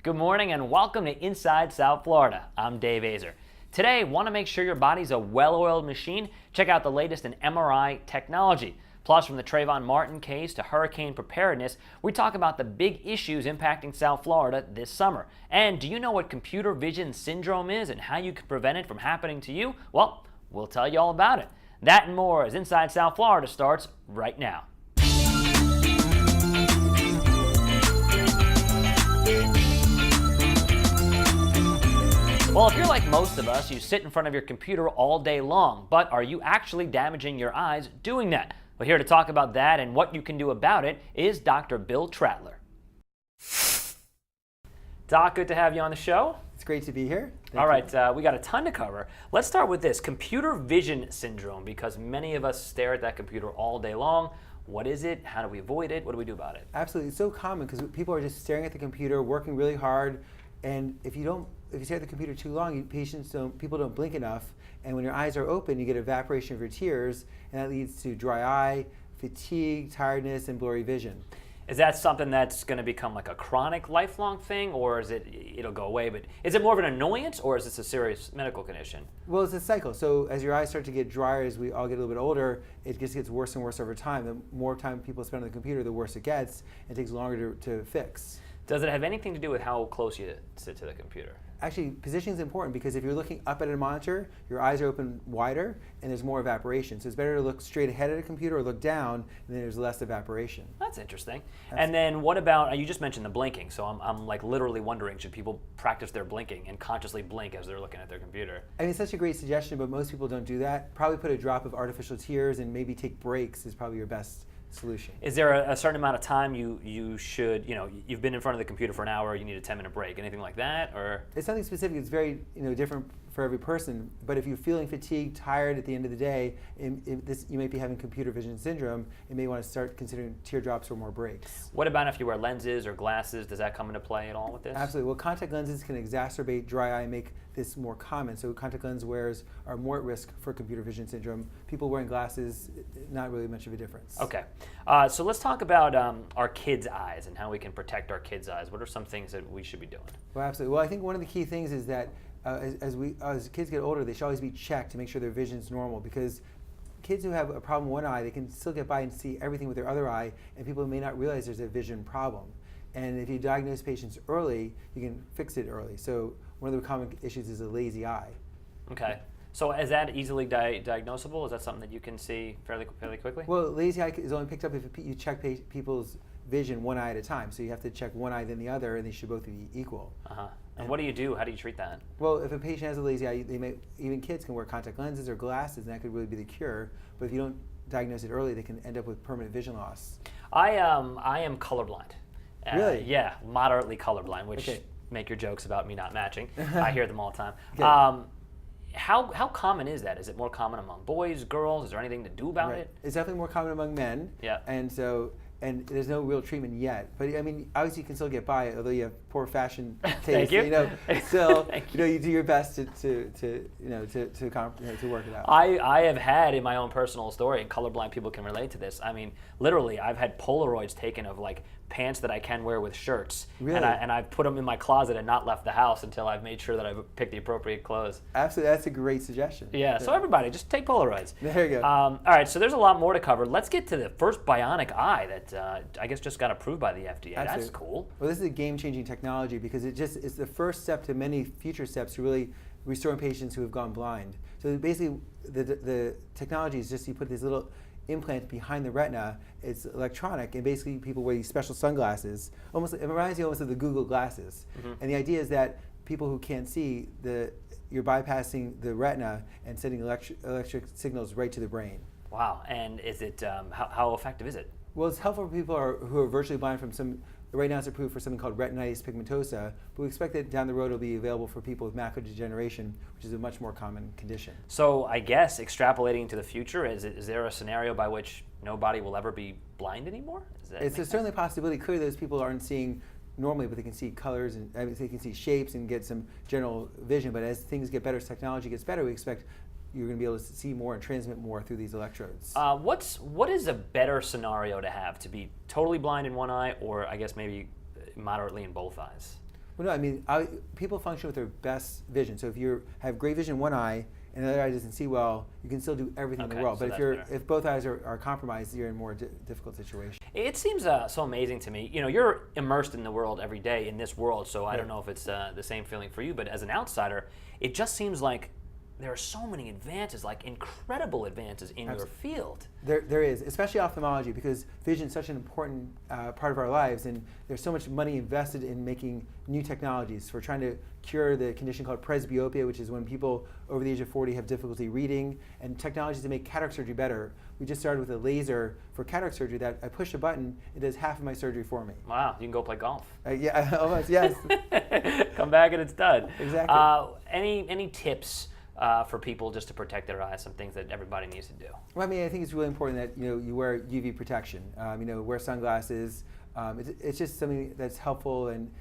Good morning and welcome to Inside South Florida. I'm Dave Azer. Today, want to make sure your body's a well-oiled machine? Check out the latest in MRI technology. Plus, from the Trayvon Martin case to hurricane preparedness, we talk about the big issues impacting South Florida this summer. And do you know what computer vision syndrome is and how you can prevent it from happening to you? Well, we'll tell you all about it. That and more as Inside South Florida starts right now. Well, if you're like most of us, you sit in front of your computer all day long, but are you actually damaging your eyes doing that? Well, here to talk about that and what you can do about it is Dr. Bill Trattler. Doc, good to have you on the show. It's great to be here. All right, we got a ton to cover. Let's start with this, computer vision syndrome, because many of us stare at that computer all day long. What is it? How do we avoid it? What do we do about it? Absolutely, it's so common because people are just staring at the computer, working really hard, and if you stare at the computer too long, people don't blink enough, and when your eyes are open, you get evaporation of your tears, and that leads to dry eye, fatigue, tiredness, and blurry vision. Is that something that's going to become like a chronic, lifelong thing, or is it'll go away? But is it more of an annoyance, or is this a serious medical condition? Well, it's a cycle. So as your eyes start to get drier, as we all get a little bit older, it just gets worse and worse over time. The more time people spend on the computer, the worse it gets. It takes longer to fix. Does it have anything to do with how close you sit to the computer? Actually, positioning is important because if you're looking up at a monitor, your eyes are open wider and there's more evaporation. So it's better to look straight ahead at a computer or look down, and then there's less evaporation. That's interesting. And then what about, you just mentioned the blinking, so I'm like literally wondering, should people practice their blinking and consciously blink as they're looking at their computer? I mean, it's such a great suggestion, but most people don't do that. Probably put a drop of artificial tears and maybe take breaks is probably your best solution. Is there a certain amount of time you should, you've been in front of the computer for an hour, you need a 10-minute break, anything like that, or? It's something specific. It's very different for every person. But if you're feeling fatigued, tired at the end of the day, you might be having computer vision syndrome. You may want to start considering teardrops or more breaks. What about if you wear lenses or glasses? Does that come into play at all with this? Absolutely. Well, contact lenses can exacerbate dry eye and make this more common. So contact lens wearers are more at risk for computer vision syndrome. People wearing glasses, not really much of a difference. Okay. So let's talk about our kids' eyes and how we can protect our kids' eyes. What are some things that we should be doing? Well, absolutely. Well, I think one of the key things is that as kids get older, they should always be checked to make sure their vision is normal, because kids who have a problem with one eye, they can still get by and see everything with their other eye, and people may not realize there's a vision problem. And if you diagnose patients early, you can fix it early. So one of the common issues is a lazy eye. Okay. So is that easily diagnosable? Is that something that you can see fairly quickly? Well, lazy eye is only picked up if you check people's vision one eye at a time. So you have to check one eye then the other, and they should both be equal. Uh-huh. And what do you do? How do you treat that? Well, if a patient has a lazy eye, even kids can wear contact lenses or glasses, and that could really be the cure. But if you don't diagnose it early, they can end up with permanent vision loss. I am colorblind. Really? Yeah, moderately colorblind, which Okay. make your jokes about me not matching. I hear them all the time. Okay. How common is that? Is it more common among boys, girls? Is there anything to do about Right. it? It's definitely more common among men. Yeah. And there's no real treatment yet. But I mean, obviously you can still get by, although you have poor fashion taste. Thank you. Still, Thank you do your best to work it out. I have had in my own personal story, and colorblind people can relate to this. I mean, literally, I've had Polaroids taken of like pants that I can wear with shirts, Really? and I've put them in my closet and not left the house until I've made sure that I've picked the appropriate clothes. Absolutely, that's a great suggestion. Yeah. So everybody, just take Polaroids. There you go. All right. So there's a lot more to cover. Let's get to the first bionic eye that I guess just got approved by the FDA. Absolutely. That's cool. Well, this is a game-changing technology because it's the first step to many future steps to really restoring patients who have gone blind. So basically, the technology is just you put this little implant behind the retina. It's electronic, and basically people wear these special sunglasses. It reminds you almost of the Google glasses. Mm-hmm. And the idea is that people who can't see, you're bypassing the retina and sending electric signals right to the brain. Wow. And is it how effective is it? Well, it's helpful for people who are virtually blind from some. Right now it's approved for something called retinitis pigmentosa, but we expect that down the road it'll be available for people with macular degeneration, which is a much more common condition. So I guess extrapolating into the future, is there a scenario by which nobody will ever be blind anymore? It's certainly a possibility. Clearly those people aren't seeing normally, but they can see colors and they can see shapes and get some general vision. But as things get better, as technology gets better, we expect you're going to be able to see more and transmit more through these electrodes. What is a better scenario to have? To be totally blind in one eye, or I guess maybe moderately in both eyes? Well, no, I mean, people function with their best vision. So if you have great vision in one eye and the other eye doesn't see well, you can still do everything in the world. So but if both eyes are compromised, you're in a more difficult situation. It seems so amazing to me. You know, you're immersed in the world every day in this world, so I don't know if it's the same feeling for you, but as an outsider, it just seems like there are so many advances, like incredible advances in your field. There is, especially ophthalmology, because vision is such an important part of our lives, and there's so much money invested in making new technologies. We're trying to cure the condition called presbyopia, which is when people over the age of 40 have difficulty reading, and technologies to make cataract surgery better. We just started with a laser for cataract surgery that I push a button, it does half of my surgery for me. Wow, you can go play golf. Yeah, almost, yes. Come back and it's done. Exactly. Any tips for people just to protect their eyes, some things that everybody needs to do? Well, I mean, I think it's really important that you wear UV protection. Wear sunglasses. It's just something that's helpful and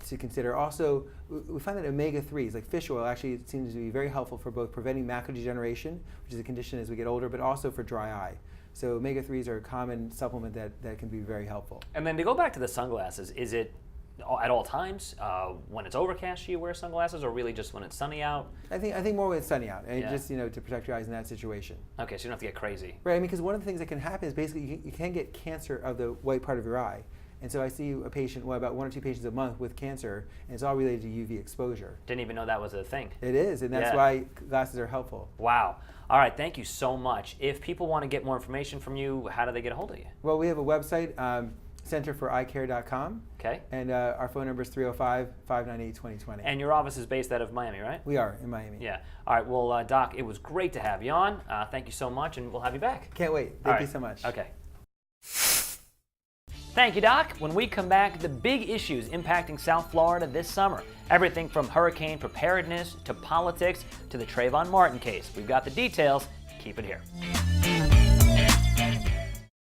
to consider. Also, we find that omega-3s, like fish oil, actually seems to be very helpful for both preventing macular degeneration, which is a condition as we get older, but also for dry eye. So omega-3s are a common supplement that can be very helpful. And then to go back to the sunglasses, is it at all times? When it's overcast, you wear sunglasses, or really just when it's sunny out? I think more when it's sunny out, and just to protect your eyes in that situation. Okay, so you don't have to get crazy. Right, I mean, because one of the things that can happen is basically you can get cancer of the white part of your eye. And so I see a patient, about 1 or 2 patients a month with cancer, and it's all related to UV exposure. Didn't even know that was a thing. It is, and that's why glasses are helpful. Wow. All right, thank you so much. If people want to get more information from you, how do they get a hold of you? Well, we have a website, centerforeyecare.com. Okay. And our phone number is 305-598-2020. And your office is based out of Miami, right? We are in Miami. Yeah. All right, well, Doc, it was great to have you on. Thank you so much, and we'll have you back. Can't wait. Thank you so much. Okay. Thank you, Doc. When we come back, the big issues impacting South Florida this summer. Everything from hurricane preparedness to politics to the Trayvon Martin case. We've got the details. Keep it here.